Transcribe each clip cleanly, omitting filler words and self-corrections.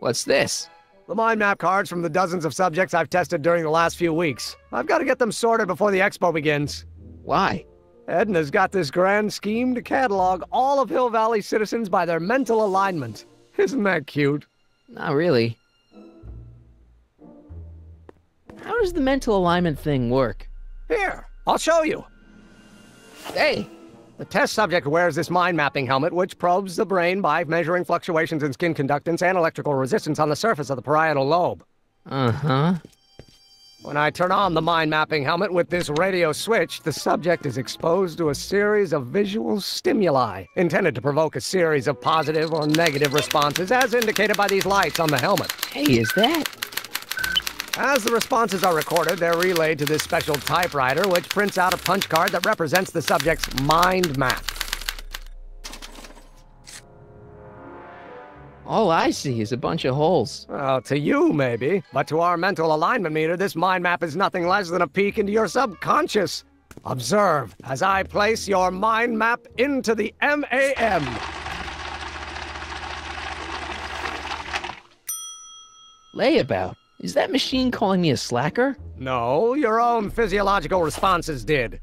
What's this? The mind map cards from the dozens of subjects I've tested during the last few weeks. I've got to get them sorted before the expo begins. Why? Edna's got this grand scheme to catalog all of Hill Valley citizens by their mental alignment. Isn't that cute? Not really. How does the mental alignment thing work? Here, I'll show you. Hey! The test subject wears this mind-mapping helmet, which probes the brain by measuring fluctuations in skin conductance and electrical resistance on the surface of the parietal lobe. Uh-huh. When I turn on the mind-mapping helmet with this radio switch, the subject is exposed to a series of visual stimuli, intended to provoke a series of positive or negative responses, as indicated by these lights on the helmet. Hey, is that? As the responses are recorded, they're relayed to this special typewriter, which prints out a punch card that represents the subject's mind map. All I see is a bunch of holes. Well, to you, maybe. But to our mental alignment meter, this mind map is nothing less than a peek into your subconscious. Observe as I place your mind map into the MAM. Layabout. Is that machine calling me a slacker? No, your own physiological responses did.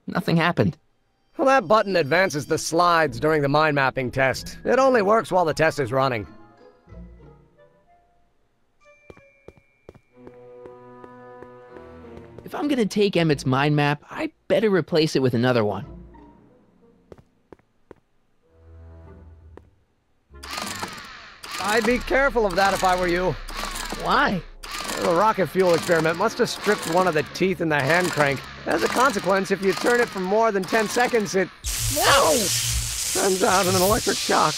Nothing happened. Well, that button advances the slides during the mind mapping test. It only works while the test is running. If I'm gonna take Emmett's mind map, I better replace it with another one. I'd be careful of that if I were you. Why? The rocket fuel experiment must have stripped one of the teeth in the hand crank. As a consequence, if you turn it for more than 10 seconds, it... No! Sends out an electric shock.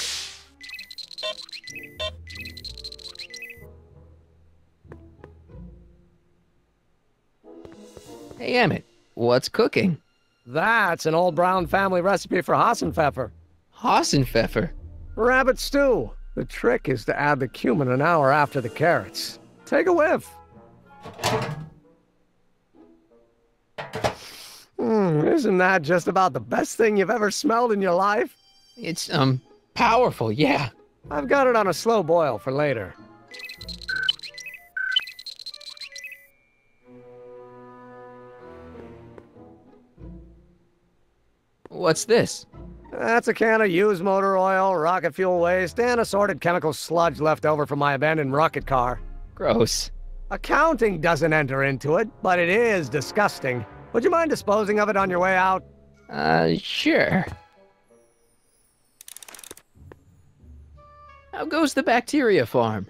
Hey, Emmett, what's cooking? That's an old Brown family recipe for Hassenpfeffer. Hassenpfeffer? Rabbit stew. The trick is to add the cumin an hour after the carrots. Take a whiff. Isn't that just about the best thing you've ever smelled in your life? It's, powerful, yeah. I've got it on a slow boil for later. What's this? That's a can of used motor oil, rocket fuel waste, and assorted chemical sludge left over from my abandoned rocket car. Gross. Accounting doesn't enter into it, but it is disgusting. Would you mind disposing of it on your way out? Sure. How goes the bacteria farm?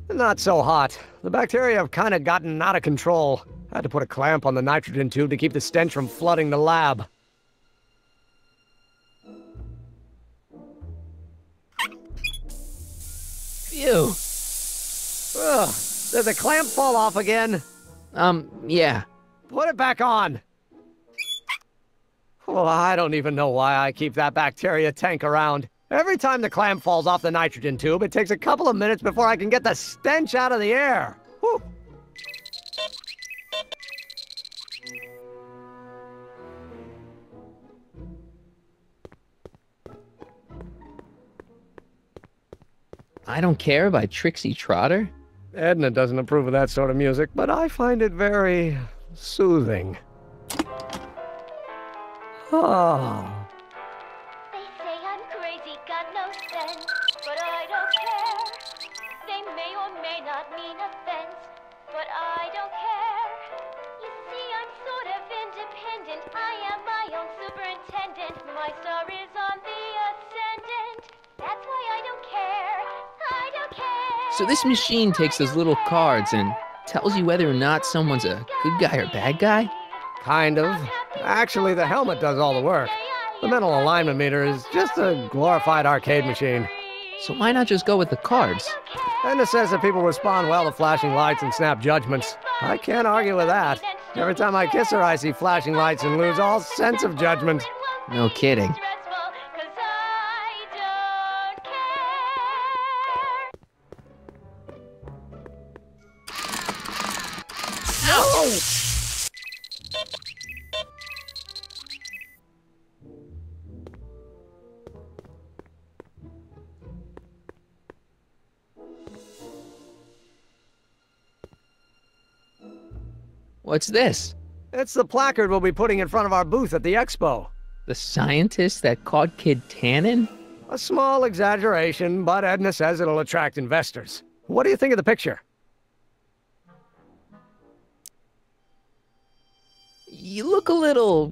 Not so hot. The bacteria have kind of gotten out of control. I had to put a clamp on the nitrogen tube to keep the stench from flooding the lab. Phew. Ugh. Did the clamp fall off again? Yeah. Put it back on. Oh, I don't even know why I keep that bacteria tank around. Every time the clamp falls off the nitrogen tube, it takes a couple of minutes before I can get the stench out of the air. Whew. I Don't Care by Trixie Trotter? Edna doesn't approve of that sort of music, but I find it very soothing. Oh. They say I'm crazy, got no sense, but I don't care. They may or may not mean offense, but I don't care. You see, I'm sort of independent. I am my own superintendent. My star is on the ascendant. That's why I don't care. I don't care. So this machine takes those little cards and tells you whether or not someone's a good guy or bad guy? Kind of. Actually, the helmet does all the work. The mental alignment meter is just a glorified arcade machine. So why not just go with the cards? Edna says that people respond well to flashing lights and snap judgments. I can't argue with that. Every time I kiss her, I see flashing lights and lose all sense of judgment. No kidding. No! What's this? It's the placard we'll be putting in front of our booth at the expo. The scientist that caught Kid Tannen? A small exaggeration, but Edna says it'll attract investors. What do you think of the picture? You look a little...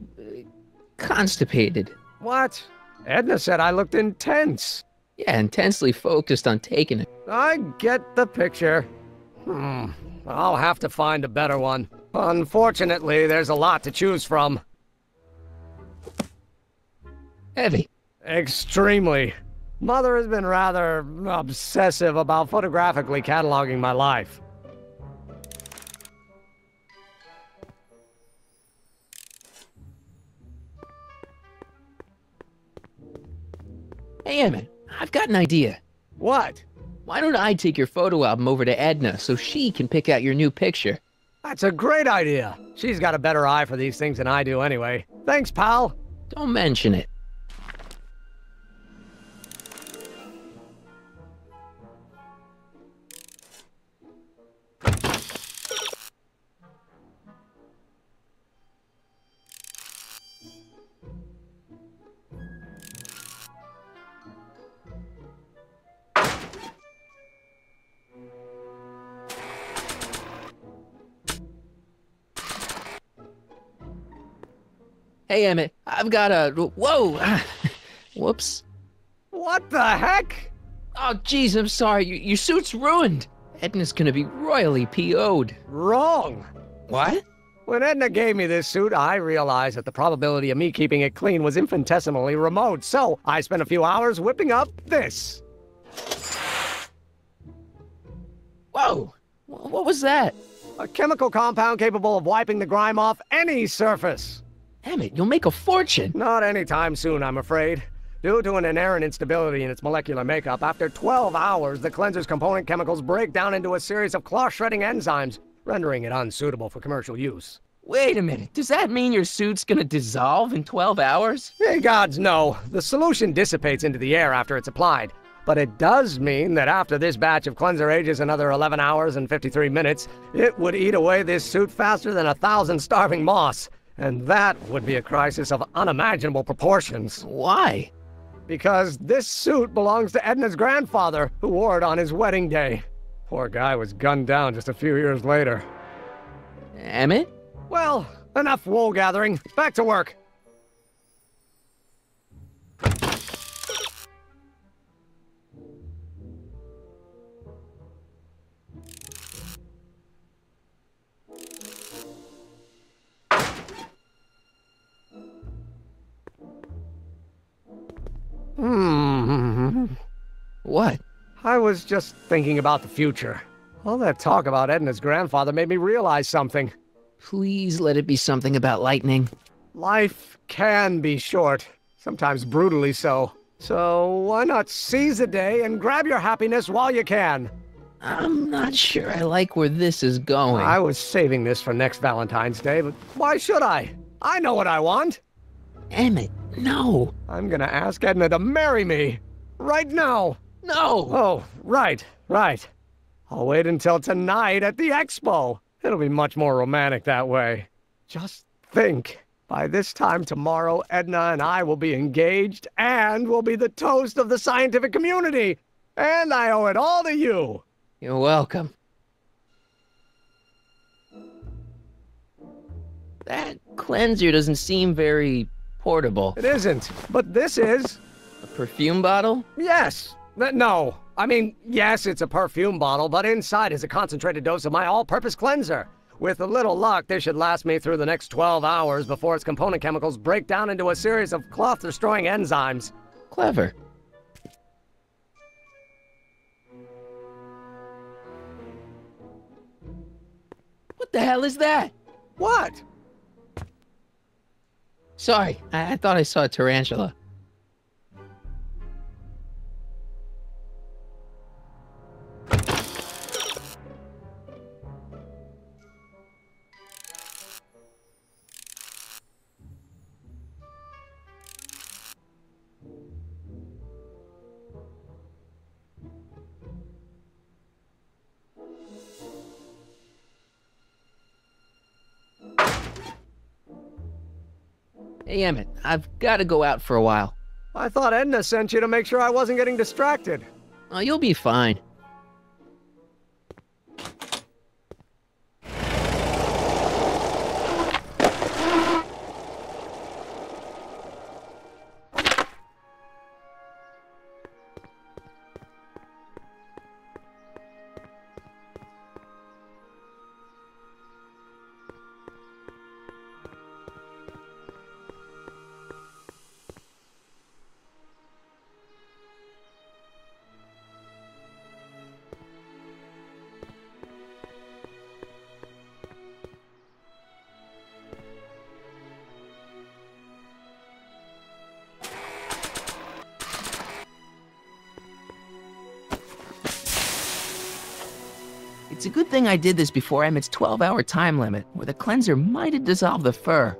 constipated. What? Edna said I looked intense. Yeah, intensely focused on taking it. I get the picture. I'll have to find a better one. Unfortunately, there's a lot to choose from. Heavy. Extremely. Mother has been rather obsessive about photographically cataloging my life. Hey, Emmett, I've got an idea. What? Why don't I take your photo album over to Edna so she can pick out your new picture? That's a great idea. She's got a better eye for these things than I do anyway. Thanks, pal. Don't mention it. Hey, Emmett, I've got a... Whoa! Whoops. What the heck? Oh, jeez, I'm sorry. Your suit's ruined. Edna's gonna be royally PO'd. Wrong. What? When Edna gave me this suit, I realized that the probability of me keeping it clean was infinitesimally remote, so I spent a few hours whipping up this. Whoa! What was that? A chemical compound capable of wiping the grime off any surface. Emmett, you'll make a fortune. Not anytime soon, I'm afraid. Due to an inherent instability in its molecular makeup, after 12 hours, the cleanser's component chemicals break down into a series of cloth-shredding enzymes, rendering it unsuitable for commercial use. Wait a minute, does that mean your suit's gonna dissolve in 12 hours? Hey, gods, no. The solution dissipates into the air after it's applied. But it does mean that after this batch of cleanser ages another 11 hours and 53 minutes, it would eat away this suit faster than 1,000 starving moths. And that would be a crisis of unimaginable proportions. Why? Because this suit belongs to Edna's grandfather, who wore it on his wedding day. Poor guy was gunned down just a few years later. Emmett? Well, enough wool gathering. Back to work. What? I was just thinking about the future. All that talk about Edna's grandfather made me realize something. Please let it be something about lightning. Life can be short, sometimes brutally so. So why not seize the day and grab your happiness while you can? I'm not sure I like where this is going. I was saving this for next Valentine's Day, but why should I? I know what I want. Emmett, no. I'm gonna ask Edna to marry me. Right now. No! Oh, right. I'll wait until tonight at the expo. It'll be much more romantic that way. Just think. By this time tomorrow, Edna and I will be engaged and will be the toast of the scientific community. And I owe it all to you. You're welcome. That cleanser doesn't seem very portable. It isn't, but this is. A perfume bottle? Yes. No. I mean, yes, it's a perfume bottle, but inside is a concentrated dose of my all-purpose cleanser. With a little luck, this should last me through the next 12 hours before its component chemicals break down into a series of cloth-destroying enzymes. Clever. What the hell is that? What? Sorry, I thought I saw a tarantula. Hey, Emmett, I've got to go out for a while. I thought Edna sent you to make sure I wasn't getting distracted. Oh, you'll be fine. It's a good thing I did this before Emmett's 12-hour time limit, where the cleanser might have dissolved the fur.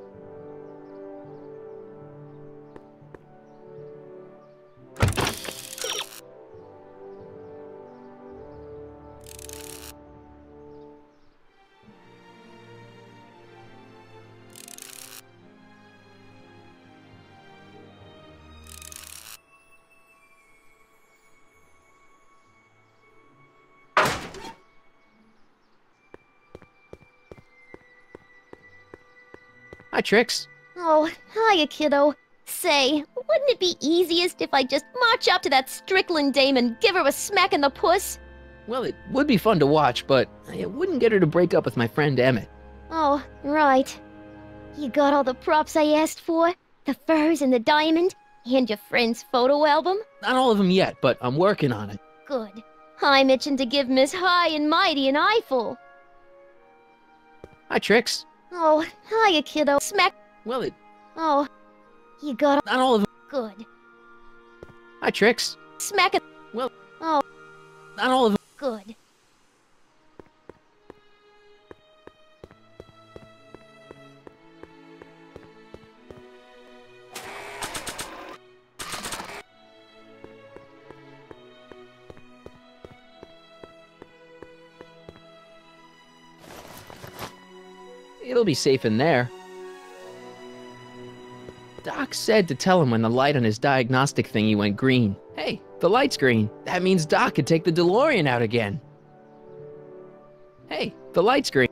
Hi, Trix. Oh, hiya, kiddo. Say, wouldn't it be easiest if I just march up to that Strickland dame and give her a smack in the puss? Well, it would be fun to watch, but it wouldn't get her to break up with my friend Emmett. Oh, right. You got all the props I asked for? The furs and the diamond? And your friend's photo album? Not all of them yet, but I'm working on it. Good. I'm itching to give Miss High and Mighty an eyeful. Hi, Trix. Oh, hiya, kiddo. Smack. Well, Oh, you got not all of them. good. Hi, Trix. Smack it. Well, Oh, not all of them. good. It'll be safe in there. Doc said to tell him when the light on his diagnostic thingy went green. Hey, the light's green. That means Doc could take the DeLorean out again. Hey, the light's green.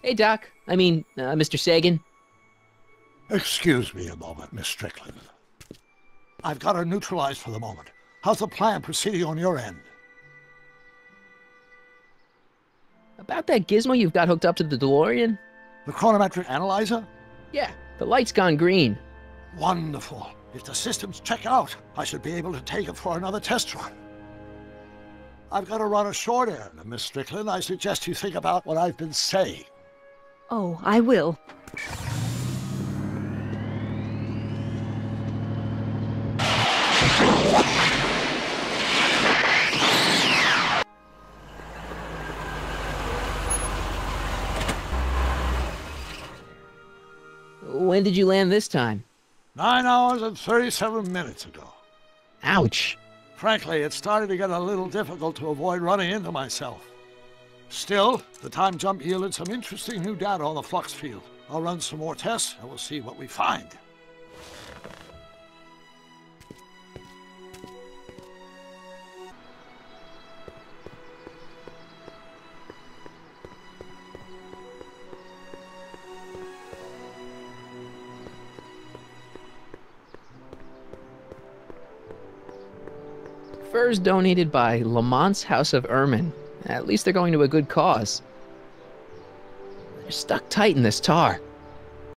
Hey, Doc. I mean, Mr. Sagan. Excuse me a moment, Miss Strickland. I've got her neutralized for the moment. How's the plan proceeding on your end? About that gizmo you've got hooked up to the DeLorean? The chronometric analyzer? Yeah, the light's gone green. Wonderful. If the systems check out, I should be able to take it for another test run. I've got to run a short errand, Miss Strickland. I suggest you think about what I've been saying. Oh, I will. When did you land this time? 9 hours and 37 minutes ago. Ouch. Frankly, it started to get a little difficult to avoid running into myself. Still, the time jump yielded some interesting new data on the flux field. I'll run some more tests and we'll see what we find. Furs donated by Lamont's House of Ermine. At least they're going to a good cause. They're stuck tight in this tar.